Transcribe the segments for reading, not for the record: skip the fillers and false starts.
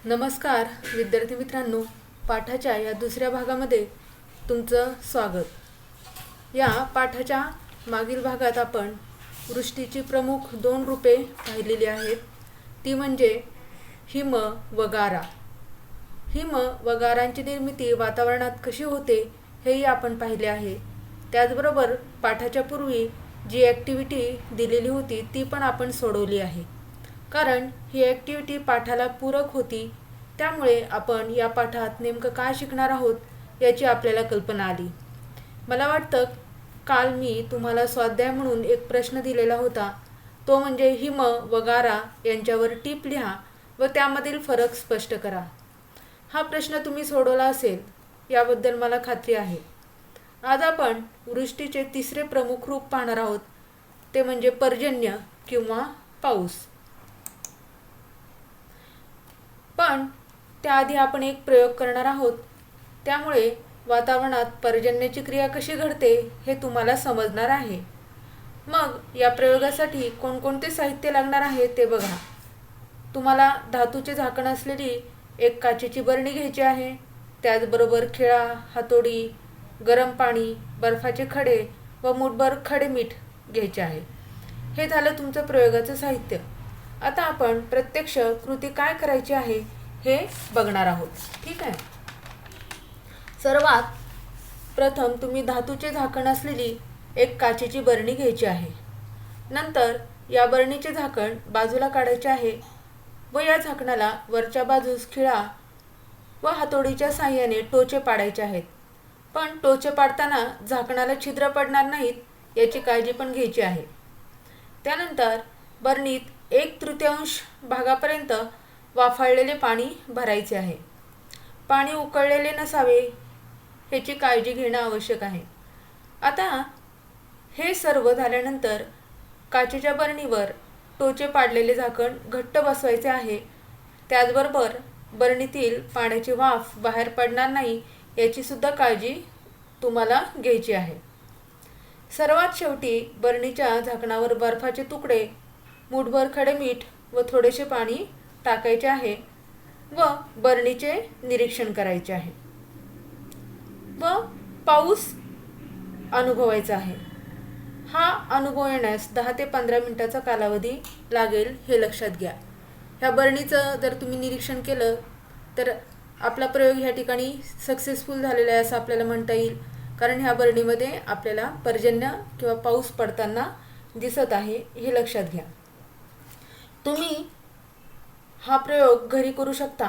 नमस्कार विद्यार्थी मित्रांनो, पाठाच्या या दुसऱ्या भागामध्ये तुमचं स्वागत। या पाठाच्या मागील भागात आपण वृष्टीची प्रमुख 2 रूपे पाहिलेली आहेत। ती म्हणजे हिम व गारा। हिम व गारांची निर्मिती वातावरणात कशी होते हेही आपण पाहिले आहे। त्याचबरोबर पाठाच्या पूर्वी जी ॲक्टिव्हिटी दिलेली होती ती पण आपण सोडवली आहे, कारण ही ॲक्टिव्हिटी पाठाला पूरक होती। त्यामुळे आपण या पाठात नेमकं काय शिकणार आहोत याची आपल्याला कल्पना आली। मला वाटतं काल मी तुम्हाला स्वाध्याय म्हणून एक प्रश्न दिलेला होता, तो म्हणजे हिम व गारा यांच्यावर टिप लिहा व त्यामधील फरक स्पष्ट करा। हा प्रश्न तुम्ही सोडवला असेल याबद्दल मला खात्री आहे। आज आपण वृष्टीचे तिसरे प्रमुख रूप पाहणार आहोत, ते म्हणजे पर्जन्य किंवा पाऊस। पण त्याआधी आपण एक प्रयोग करणार आहोत, त्यामुळे वातावरणात पर्जन्याची क्रिया कशी घडते हे तुम्हाला समजणार आहे। मग या प्रयोगासाठी कोणकोणते साहित्य लागणार आहे ते बघा। तुम्हाला धातूचे झाकण असलेली एक काचेची बरणी घ्यायची आहे। त्याचबरोबर खिळा, हातोडी, गरम पाणी, बर्फाचे खडे व मूठभर खडे मीठ घ्यायचे आहे। हे झालं तुमचं प्रयोगाचं साहित्य। आता आपण प्रत्यक्ष कृती काय करायची आहे हे बघणार आहोत, ठीक आहे। सर्वात प्रथम तुम्ही धातूचे झाकण असलेली एक काचेची बरणी घ्यायची आहे। नंतर या बरणीचे झाकण बाजूला काढायचे आहे व या झाकणाला वरच्या बाजूस खिळा व हातोडीच्या साहाय्याने टोचे पाडायचे आहेत। पण टोचे पाडताना झाकणाला छिद्र पडणार नाहीत याची काळजी पण घ्यायची आहे। त्यानंतर बरणीत 1/3 भागापर्यंत वाफाळलेले पाणी भरायचे आहे। पाणी उकळलेले नसावे ह्याची काळजी घेणं आवश्यक आहे। आता हे सर्व झाल्यानंतर काचेच्या बरणीवर टोचे पाडलेले झाकण घट्ट बसवायचे आहे। त्याचबरोबर बरणीतील पाण्याची वाफ बाहेर पडणार नाही याची सुद्धा काळजी तुम्हाला घ्यायची आहे। सर्वात शेवटी बरणीच्या झाकणावर बर्फाचे तुकडे, मूठभर खडे मीठ व थोडेसे पाणी टाकायचे आहे व बरणीचे निरीक्षण करायचे आहे व पाऊस अनुभवायचा आहे। हा अनुभव येण्यास 10 ते 15 मिनिटाचा कालावधी लागेल हे लक्षात घ्या। ह्या बरणीचं जर तुम्ही निरीक्षण केलं तर आपला प्रयोग ह्या ठिकाणी सक्सेसफुल झालेला आहे असं आपल्याला म्हणता येईल, कारण ह्या बरणीमध्ये आपल्याला पर्जन्य किंवा पाऊस पडताना दिसत आहे हे लक्षात घ्या। तुम्ही हा प्रयोग घरी करू शकता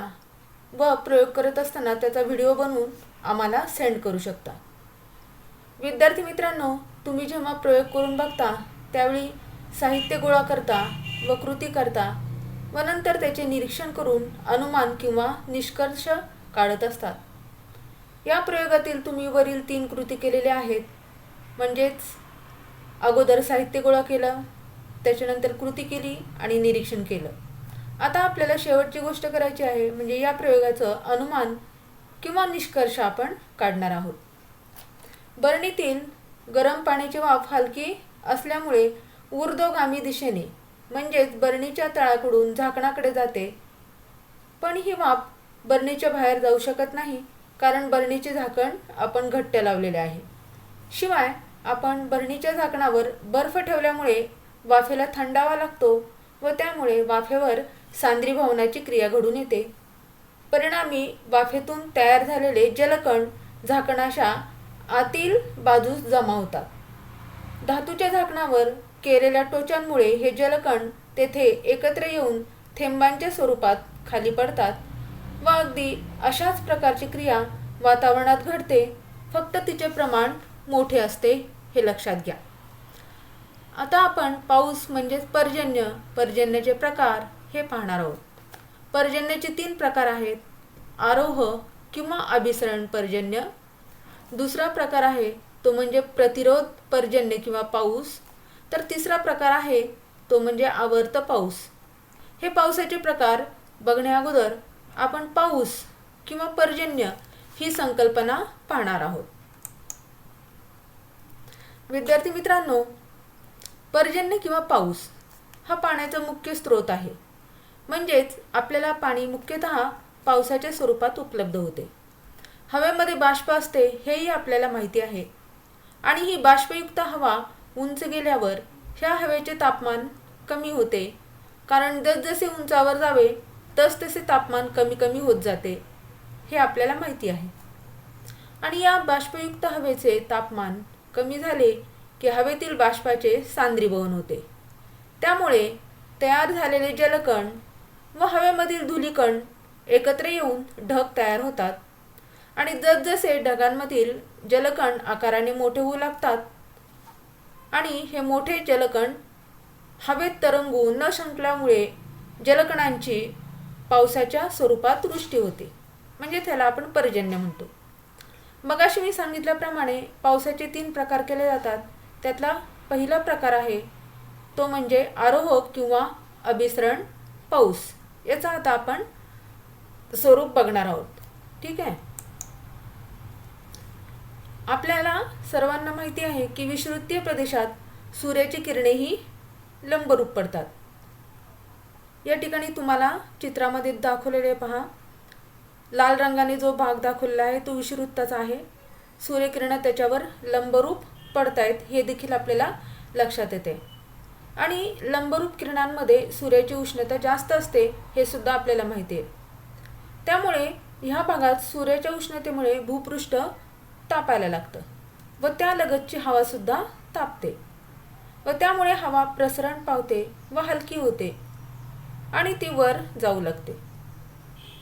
व प्रयोग करत असताना त्याचा व्हिडिओ बनवून आम्हाला सेंड करू शकता। विद्यार्थी मित्रांनो, तुम्ही जेव्हा प्रयोग करून बघता त्यावेळी साहित्य गोळा करता व कृती करता व नंतर त्याचे निरीक्षण करून अनुमान किंवा निष्कर्ष काढत असतात। या प्रयोगातील तुम्ही वरील 3 कृती केलेल्या आहेत, म्हणजेच अगोदर साहित्य गोळा केलं, त्याच्यानंतर कृती केली आणि निरीक्षण केलं। आता आपल्याला शेवटची गोष्ट करायची आहे, म्हणजे या प्रयोगाचं अनुमान किंवा निष्कर्ष आपण काढणार आहोत। बरणीतील गरम पाण्याची वाफ हलकी असल्यामुळे ऊर्ध्वगामी दिशेने म्हणजेच बरणीच्या तळाकडून झाकणाकडे जाते, पण ही वाफ बरणीच्या बाहेर जाऊ शकत नाही, कारण बरणीचे झाकण आपण घट्ट लावलेले आहे। शिवाय आपण बरणीच्या झाकणावर बर्फ ठेवल्यामुळे वाफेला थंडावा लागतो व त्यामुळे वाफेवर सांद्रीभवनाची क्रिया घडून येते। परिणामी वाफेतून तयार झालेले जलकण झाकणाच्या आतील बाजूस जमा होतात। धातूच्या झाकणावर केलेल्या टोचांमुळे हे जलकण तेथे एकत्र येऊन थेंबांच्या स्वरूपात खाली पडतात व अगदी अशाच प्रकारची क्रिया वातावरणात घडते, फक्त तिचे प्रमाण मोठे असते हे लक्षात घ्या। आता आपण पाऊस म्हणजेच पर्जन्याचे प्रकार हे पाहणार आहोत। पर्जन्याचे 3 प्रकार आहेत, आरोह किंवा अभिसरण पर्जन्य। दुसरा प्रकार आहे तो म्हणजे प्रतिरोध पर्जन्य किंवा पाऊस। तर तिसरा प्रकार आहे तो म्हणजे आवर्त पाऊस। हे पावसाचे प्रकार बघण्या अगोदर आपण पाऊस किंवा पर्जन्य ही संकल्पना पाहणार आहोत। विद्यार्थी मित्रांनो, पर्जन्य किंवा पाऊस हा पाण्याचा मुख्य स्रोत आहे। म्हणजेच आपल्याला पाणी मुख्यतः पावसाच्या स्वरूपात उपलब्ध होते. हवेमध्ये बाष्प असते हेही आपल्याला माहिती आहे. आणि ही बाष्पयुक्त हवा उंच गेल्यावर ह्या हवेचे तापमान कमी होते, कारण जसजसे उंचावर जावे तसतसे तापमान कमी कमी होत जाते, हे आपल्याला माहिती आहे. आणि या बाष्पयुक्त हवेचे तापमान कमी झाले की हवेतील बाष्पाचे सांद्रीभवन होते. त्यामुळे तयार झालेले जलकण व हवेमधील धूलिकण एकत्र येऊन ढग तयार होतात. आणि जसजसे ढगांमधील जलकण आकाराने मोठे होऊ लागतात आणि हे मोठे जलकण हवेत तरंगू न शकल्यामुळे जलकणांची पावसाच्या स्वरूपात वृष्टी होते, म्हणजे त्याला आपण पर्जन्य म्हणतो. मगाशी मी सांगितल्याप्रमाणे पावसाचे 3 प्रकार केले जातात. त्यातला पहिला प्रकार आहे तो म्हणजे आरोह किंवा अभिसरण पाऊस. याचा आता आपण स्वरूप बघणार आहोत. ठीक आहे. आपल्याला सर्वांना माहिती आहे की विषुववृत्तीय प्रदेशात सूर्याची किरणे ही लंबरूप पडतात. या ठिकाणी तुम्हाला चित्रामध्ये दाखवलेले पहा, लाल रंगाने जो भाग दाखवलेला आहे तो विषुववृत्ताचा आहे. सूर्यकिरण त्याच्यावर लंबरूप पडतायत हे देखील आपल्याला लक्षात येते. आणि लंबरूप किरणांमध्ये सूर्याची उष्णता जास्त असते हे सुद्धा आपल्याला माहिती आहे. त्यामुळे ह्या भागात सूर्याच्या उष्णतेमुळे भूपृष्ठ तापायला लागतं व त्यालगतची हवा सुद्धा तापते व त्यामुळे हवा प्रसरण पावते व हलकी होते आणि ती वर जाऊ लागते.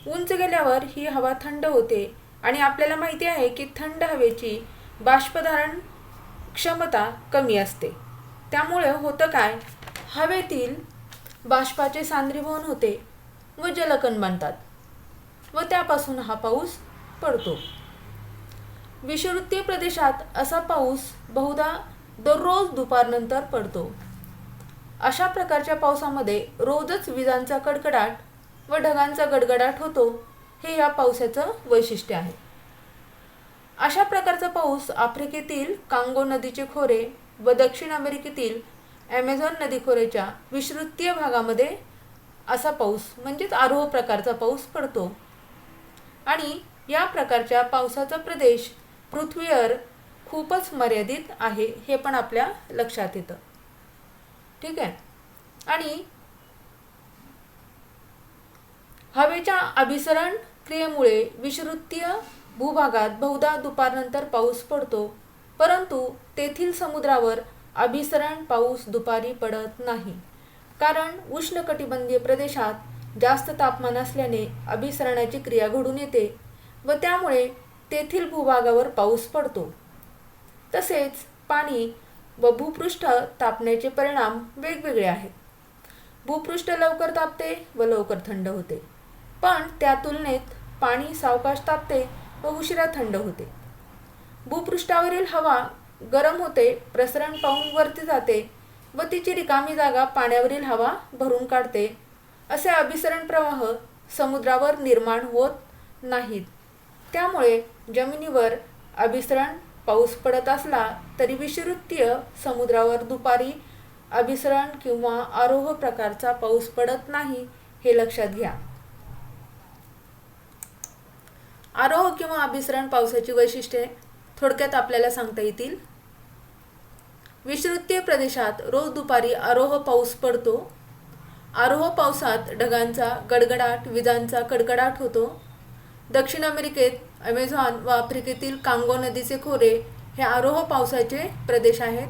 उंच गेल्यावर ही हवा थंड होते आणि आपल्याला माहिती आहे की थंड हवेची बाष्पधारण क्षमता कमी असते. त्यामुळे होतं काय, हवेतील बाष्पाचे सांद्रीभवन होते व जलकण बनतात व त्यापासून हा पाऊस पडतो. विषुववृत्तीय प्रदेशात असा पाऊस बहुधा दररोज दुपारनंतर पडतो. अशा प्रकारच्या पावसामध्ये रोजच विजांचा कडकडाट व ढगांचा गडगडाट होतो, हे या पावसाचं वैशिष्ट्य आहे. अशा प्रकारचा पाऊस आफ्रिकेतील कांगो नदीचे खोरे व दक्षिण अमेरिकेतील ॲमेझॉन नदी खोऱ्याच्या विषुववृत्तीय भागामध्ये असा पाऊस म्हणजेच आरोह प्रकारचा पाऊस पडतो. आणि या प्रकारच्या पावसाचा प्रदेश पृथ्वीवर खूपच मर्यादित आहे हे पण आपल्या लक्षात येतं. ठीक आहे. आणि हवेच्या अभिसरण क्रियेमुळे विषुववृत्तीय भूभागात बहुधा दुपारनंतर पाऊस पडतो, परंतु तेथील समुद्रावर अभिसरण पाऊस दुपारी पडत नाही, कारण उष्णकटिबंधीय प्रदेशात जास्त तापमान असल्याने अभिसरणाची क्रिया घडून येते व त्यामुळे तेथील भूभागावर पाऊस पडतो. तसेच पाणी व भूपृष्ठ तापण्याचे परिणाम वेगवेगळे आहेत. भूपृष्ठ लवकर तापते व लवकर थंड होते, पण त्या तुलनेत पाणी सावकाश तापते व उशिरा थंड होते. भूपृष्ठावरील हवा गरम होते, प्रसरण पाहून वरती जाते व तिची रिकामी जागा पाण्यावरील हवा भरून काढते. असे अभिसरण प्रवाह समुद्रावर निर्माण होत नाहीत. त्यामुळे जमिनीवर अभिसरण पाऊस पडत असला तरी विषुववृत्तीय समुद्रावर दुपारी अभिसरण किंवा आरोह प्रकारचा पाऊस पडत नाही, हे लक्षात घ्या. आरोह किंवा अभिसरण पावसाची वैशिष्ट्ये थोडक्यात आपल्याला सांगता येतील. विषुववृत्तीय प्रदेशात रोज दुपारी आरोह पाऊस पडतो. आरोह पावसात ढगांचा गडगडाट, विजांचा कडकडाट होतो. दक्षिण अमेरिकेत ॲमेझॉन व आफ्रिकेतील कांगो नदीचे खोरे हे आरोह पावसाचे प्रदेश आहेत.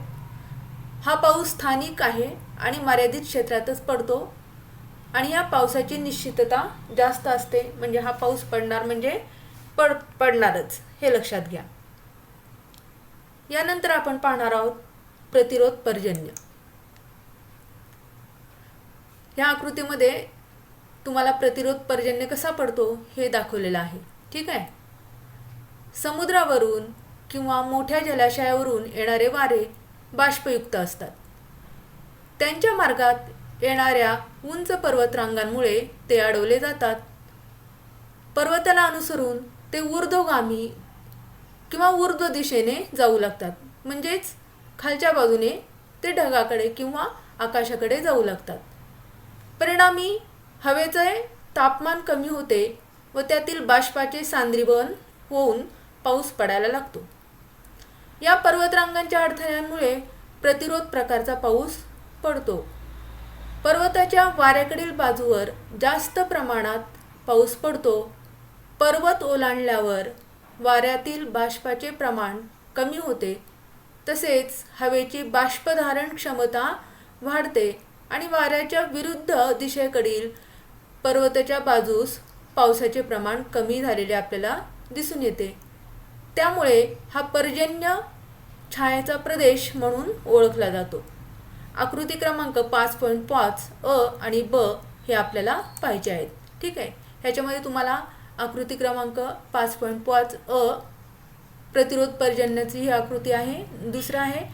हा पाऊस स्थानिक आहे आणि मर्यादित क्षेत्रातच पडतो आणि या पावसाची निश्चितता जास्त असते, म्हणजे हा पाऊस पडणार म्हणजे पडणारच, हे लक्षात घ्या. यानंतर आपण पाहणार आहोत प्रतिरोध पर्जन्य. या आकृतीमध्ये तुम्हाला प्रतिरोध पर्जन्य कसा पडतो हे दाखवलेलं आहे. ठीक आहे. समुद्रावरून किंवा मोठ्या जलाशयावरून येणारे वारे बाष्पयुक्त असतात. त्यांच्या मार्गात येणाऱ्या उंच पर्वतरांगांमुळे ते अडवले जातात. पर्वताला अनुसरून ते ऊर्ध्वगामी किंवा ऊर्ध्व दिशेने जाऊ लागतात, म्हणजेच खालच्या बाजूने ते ढगाकडे किंवा आकाशाकडे जाऊ लागतात. परिणामी हवेचे तापमान कमी होते व त्यातील बाष्पाचे सांद्रीभवन होऊन पाऊस पडायला लागतो. या पर्वतरांगांच्या अडथळ्यांमुळे प्रतिरोध प्रकारचा पाऊस पडतो. पर्वताच्या वाऱ्याकडील बाजूवर जास्त प्रमाणात पाऊस पडतो. पर्वत ओलांडल्यावर वाऱ्यातील बाष्पाचे प्रमाण कमी होते. तसेच हवेची बाष्पधारण क्षमता वाढते आणि वाऱ्याच्या विरुद्ध दिशेकडील पर्वताच्या बाजूस पावसाचे प्रमाण कमी झालेले आपल्याला दिसून येते. त्यामुळे हा पर्जन्य छायेचा प्रदेश म्हणून ओळखला जातो. आकृती क्रमांक 5.5 अ आणि ब हे आपल्याला पाहिजे आहेत. ठीक आहे. ह्याच्यामध्ये तुम्हाला आकृती क्रमांक 5.5 अ प्रतिरोध पर्जन्याची ही आकृती आहे. दुसरा आहे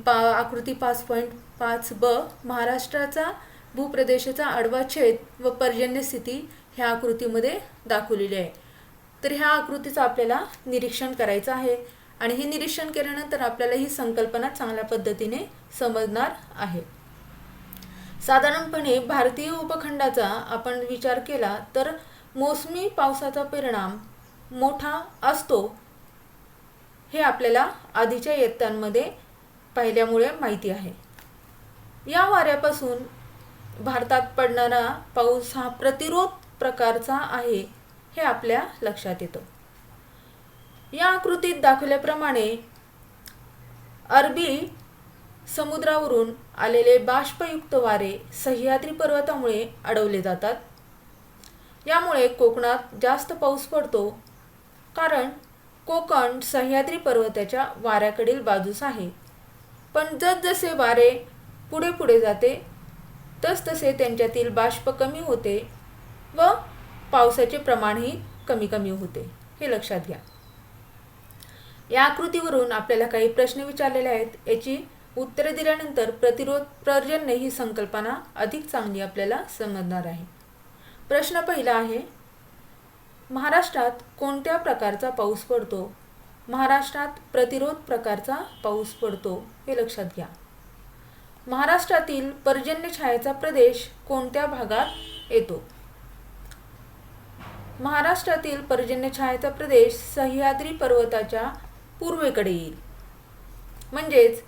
आकृती 5.5 ब महाराष्ट्राचा भूप्रदेशाचा आडवा छेद व पर्जन्य स्थिती ह्या आकृतीमध्ये दाखवलेली आहे. तर ह्या आकृतीचं आपल्याला निरीक्षण करायचं आहे आणि हे निरीक्षण केल्यानंतर आपल्याला ही संकल्पना चांगल्या पद्धतीने समजणार आहे. साधारणपणे भारतीय उपखंडाचा आपण विचार केला तर मोसमी पावसाचा परिणाम मोठा असतो हे आपल्याला आधीच्या इयत्तांमध्ये पाहिल्यामुळे माहिती आहे. या वाऱ्यापासून भारतात पडणारा पाऊस हा प्रतिरोध प्रकारचा आहे हे आपल्या लक्षात येतं. या आकृतीत दाखवल्याप्रमाणे अरबी समुद्रावरून आलेले बाष्पयुक्त वारे सह्याद्री पर्वतामुळे अडवले जातात. यामुळे कोकणात जास्त पाऊस पडतो कारण कोकण सह्याद्री पर्वताच्या वाऱ्याकडील बाजूस आहे. पण जसजसे वारे पुढे पुढे जाते तसतसे त्यांच्यातील बाष्प कमी होते व पावसाचे प्रमाणही कमी कमी होते हे लक्षात घ्या. या आकृतीवरून आपल्याला काही प्रश्न विचारलेले आहेत. याची उत्तरे दिल्यानंतर प्रतिरोध पर्जन्य ही संकल्पना अधिक चांगली आपल्याला समजणार आहे. प्रश्न पहिला आहे, महाराष्ट्रात कोणत्या प्रकारचा पाऊस पडतो? महाराष्ट्रात प्रतिरोध प्रकारचा पाऊस पडतो हे लक्षात घ्या. महाराष्ट्रातील पर्जन्य छायेचा प्रदेश कोणत्या भागात येतो? महाराष्ट्रातील पर्जन्य छायेचा प्रदेश सह्याद्री पर्वताच्या पूर्वेकडे येईल. म्हणजेच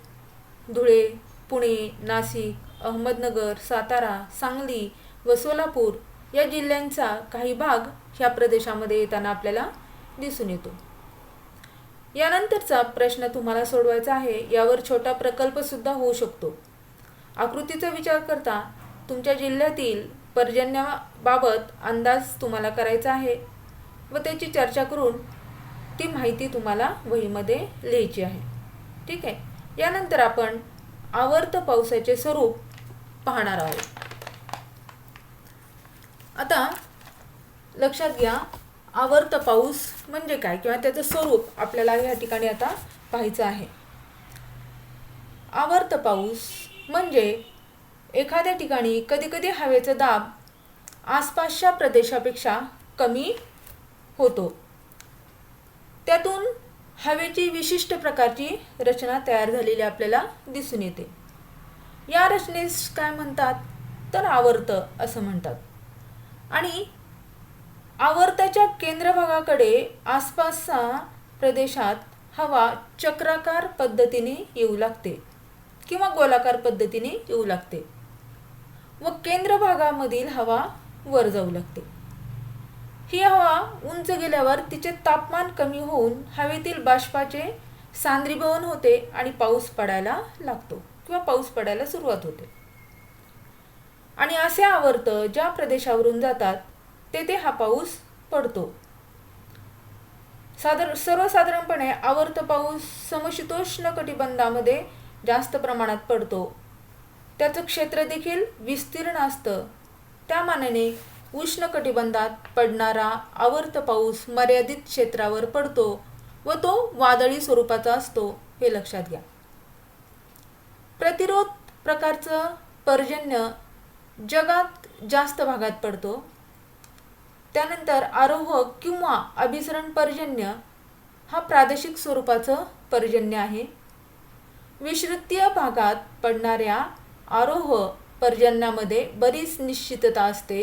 धुळे, पुणे, नाशिक, अहमदनगर, सातारा, सांगली व सोलापूर या जिल्ह्यांचा काही भाग ह्या प्रदेशामध्ये येताना आपल्याला दिसून येतो. यानंतरचा प्रश्न तुम्हाला सोडवायचा आहे. यावर छोटा प्रकल्प सुद्धा होऊ शकतो. आकृतीचा विचार करता तुमच्या जिल्ह्यातील पर्जन्याबाबत अंदाज तुम्हाला करायचा आहे व त्याची चर्चा करून ती माहिती तुम्हाला वहीमध्ये लिहायची आहे. ठीक आहे. यानंतर आपण आवर्त पावसाचे स्वरूप पाहणार आहोत. आता लक्षात घ्या, आवर्त पाऊस म्हणजे काय किंवा त्याचं स्वरूप आपल्याला या ठिकाणी आता पाहायचं आहे. आवर्त पाऊस म्हणजे एखाद्या ठिकाणी कधीकधी हवेचा दाब आसपासच्या प्रदेशापेक्षा कमी होतो. त्यातून हवेची विशिष्ट प्रकारची रचना तयार झालेली आपल्याला दिसून येते. या रचनेस काय म्हणतात तर आवर्त असं म्हणतात. आणि आवर्ताच्या केंद्रभागाकडे आसपासच्या प्रदेशात हवा चक्राकार पद्धतीने येऊ लागते किंवा गोलाकार पद्धतीने येऊ लागते व केंद्रभागामधील हवा वर जाऊ लागते. ही हवा उंच गेल्यावर तिचे तापमान कमी होऊन हवेतील बाष्पाचे सांद्रीभवन होते आणि पाऊस पडायला लागतो किंवा पाऊस पडायला सुरुवात होते. आणि असे आवर्त ज्या प्रदेशावरून जातात तेथे हा पाऊस पडतो. सर्वसाधारणपणे आवर्त पाऊस समशीतोष्ण कटिबंधामध्ये जास्त प्रमाणात पडतो. त्याचं क्षेत्र देखील विस्तीर्ण असतं. त्या मानाने उष्ण कटिबंधात पडणारा आवर्त पाऊस मर्यादित क्षेत्रावर पडतो व तो वादळी स्वरूपाचा असतो हे लक्षात घ्या. प्रतिरोध प्रकारचं पर्जन्य जगात जास्त भागात पडतो. त्यानंतर आरोहक किंवा अभिसरण पर्जन्य हा प्रादेशिक स्वरूपाचं पर्जन्य आहे. विषुवतीय भागात पडणाऱ्या आरोह पर्जन्यामध्ये बरीच निश्चितता असते,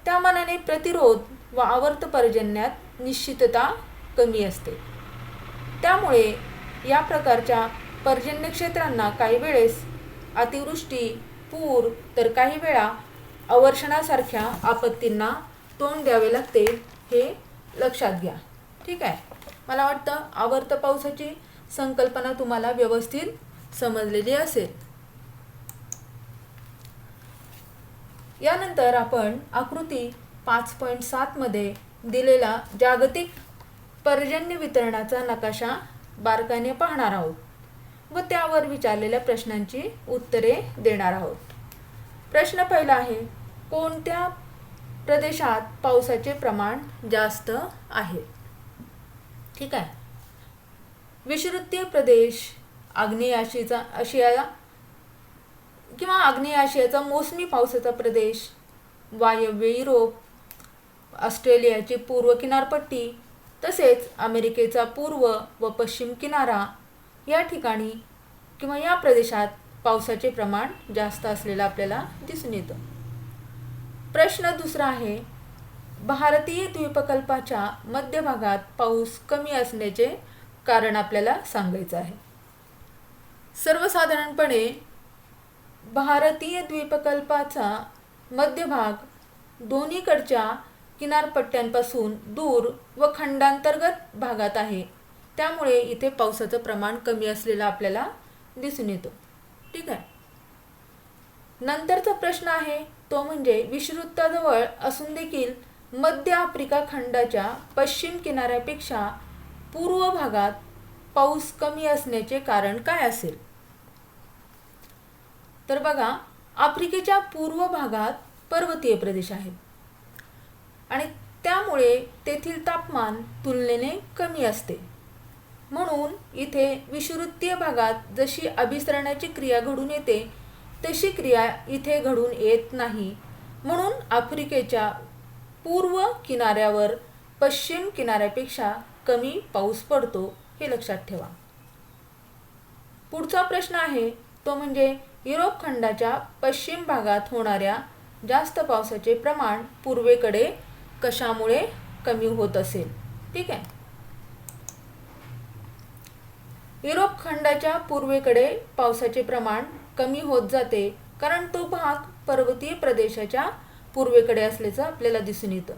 त्या मानाने प्रतिरोध व आवर्त पर्जन्यात निश्चितता कमी असते. त्यामुळे या प्रकारच्या पर्जन्य क्षेत्रांना काही वेळेस अतिवृष्टी, पूर तर काही वेळा अवर्षणासारख्या आपत्तींना तोंड द्यावे लागते, हे लक्षात घ्या. ठीक आहे. मला वाटतं आवर्त पावसाची संकल्पना तुम्हाला व्यवस्थित समजलेली असेल. यानंतर आपण आकृती 5.7 मध्ये दिलेला जागतिक पर्जन्य वितरणाचा नकाशा बारकाईने पाहणार आहोत व त्यावर विचारलेल्या प्रश्नांची उत्तरे देणार आहोत. प्रश्न पहिला आहे, कोणत्या प्रदेशात पावसाचे प्रमाण जास्त आहे? ठीक आहे. विषुववृत्तीय प्रदेश, आग्नेय आशिया किंवा आग्नेय आशियाचा मोसमी पावसाचा प्रदेश, वायव्य युरोप, ऑस्ट्रेलियाची पूर्व किनारपट्टी तसेच अमेरिकेचा पूर्व व पश्चिम किनारा या ठिकाणी किंवा या प्रदेशात पावसाचे प्रमाण जास्त असलेलं आपल्याला दिसून येतं. प्रश्न दुसरा आहे, भारतीय द्वीपकल्पाच्या मध्यभागात पाऊस कमी असण्याचे कारण आपल्याला सांगायचं आहे. सर्वसाधारणपणे भारतीय द्वीपकल्पाचा मध्यभाग दोन्हीकडच्या किनारपट्ट्यांपासून दूर व खंडांतर्गत भागात आहे, त्यामुळे इथे पावसाचं प्रमाण कमी असलेलं आपल्याला दिसून येतं. ठीक आहे. नंतरचा प्रश्न आहे तो म्हणजे विषुववृत्ताजवळ असून देखील मध्य आफ्रिका खंडाच्या पश्चिम किनाऱ्यापेक्षा पूर्व भागात पाऊस कमी असण्याचे कारण काय असेल? तर बघा, आफ्रिकेच्या पूर्व भागात पर्वतीय प्रदेश आहेत आणि त्यामुळे तेथील तापमान तुलनेने कमी असते. म्हणून इथे विषुववृत्तीय भागात जशी अभिसरणाची क्रिया घडून येते तशी क्रिया इथे घडून येत नाही. म्हणून आफ्रिकेच्या पूर्व किनाऱ्यावर पश्चिम किनाऱ्यापेक्षा कमी पाऊस पडतो, हे लक्षात ठेवा. पुढचा प्रश्न आहे तो म्हणजे युरोप खंडाच्या पश्चिम भागात होणाऱ्या जास्त पावसाचे प्रमाण पूर्वेकडे कशामुळे कमी होत असेल? ठीक आहे. युरोप खंडाच्या पूर्वेकडे पावसाचे प्रमाण कमी होत जाते कारण तो भाग पर्वतीय प्रदेशाच्या पूर्वेकडे असल्याचं आपल्याला दिसून येतं.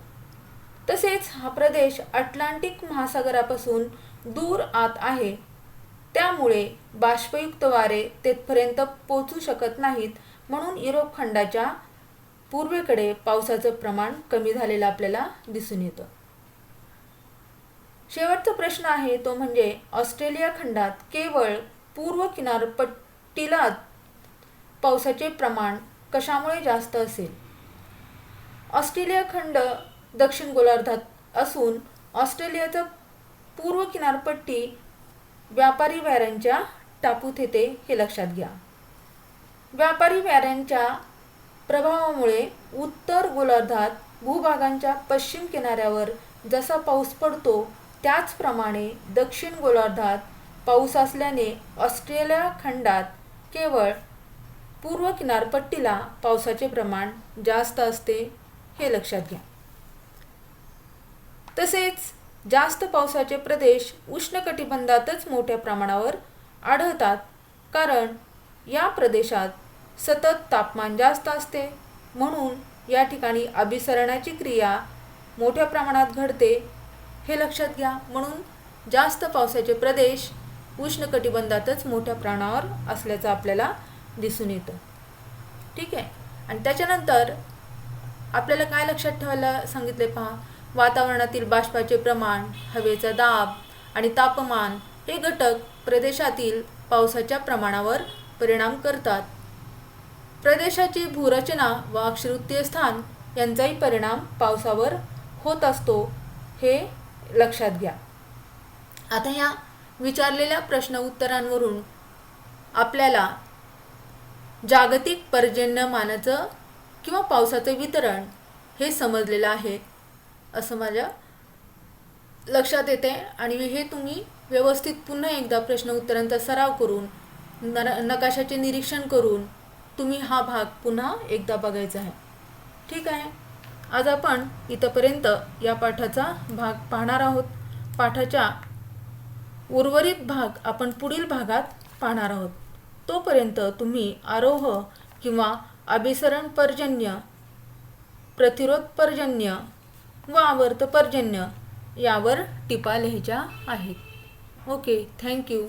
तसेच हा प्रदेश अटलांटिक महासागरापासून दूर आत आहे, त्यामुळे बाष्पयुक्त वारे तेथपर्यंत पोहोचू शकत नाहीत. म्हणून युरोप खंडाच्या पूर्वेकडे पावसाचं प्रमाण कमी झालेलं आपल्याला दिसून येतं. शेवटचा प्रश्न आहे तो म्हणजे ऑस्ट्रेलिया खंडात केवळ पूर्व किनारपट्टीला पावसाचे प्रमाण कशामुळे जास्त असेल? ऑस्ट्रेलिया खंड दक्षिण गोलार्धात असून ऑस्ट्रेलियाचा पूर्व किनारपट्टी व्यापारी वाऱ्यांच्या टापूत येते, हे लक्षात घ्या. व्यापारी वाऱ्यांच्या प्रभावामुळे उत्तर गोलार्धात भूभागांच्या पश्चिम किनाऱ्यावर जसा पाऊस पडतो त्याचप्रमाणे दक्षिण गोलार्धात पाऊस असल्याने ऑस्ट्रेलिया खंडात केवळ पूर्व किनारपट्टीला पावसाचे प्रमाण जास्त असते, हे लक्षात घ्या. तसेच जास्त पावसाचे प्रदेश उष्णकटिबंधातच मोठ्या प्रमाणावर आढळतात कारण या प्रदेशात सतत तापमान जास्त असते. म्हणून या ठिकाणी अभिसरणाची क्रिया मोठ्या प्रमाणात घडते, हे लक्षात घ्या. म्हणून जास्त पावसाचे प्रदेश उष्णकटिबंधातच मोठ्या प्रमाणावर असल्याचं आपल्याला दिसून येतं. ठीक आहे. आणि त्याच्यानंतर आपल्याला काय लक्षात ठेवायला सांगितले पहा, वातावरणातील बाष्पाचे प्रमाण, हवेचा दाब आणि तापमान हे घटक प्रदेशातील पावसाच्या प्रमाणावर परिणाम करतात. प्रदेशाची भूरचना व अक्षवृत्तीय स्थान यांचाही परिणाम पावसावर होत असतो, हे लक्षात घ्या. आता ह्या विचारलेल्या प्रश्न उत्तरांवरून आपल्याला जागतिक पर्जन्यमानाचं किंवा पावसाचं वितरण हे समजलेलं आहे असं माझ्या लक्षात येते. आणि हे तुम्ही व्यवस्थित पुन्हा एकदा प्रश्न उत्तरांचा सराव करून नकाशाचे निरीक्षण करून तुम्ही हा भाग पुन्हा एकदा बघायचा आहे. ठीक आहे. आज आपण इथपर्यंत या पाठाचा भाग पाहणार आहोत. पाठाच्या उर्वरित भाग आपण पुढील भागात पाहणार आहोत. तोपर्यंत तुम्ही आरोह किंवा अभिसरण पर्जन्य, प्रतिरोध पर्जन्य व आवर्त पर्जन्य यावर टिपा लिहायच्या आहेत. Okay, thank you.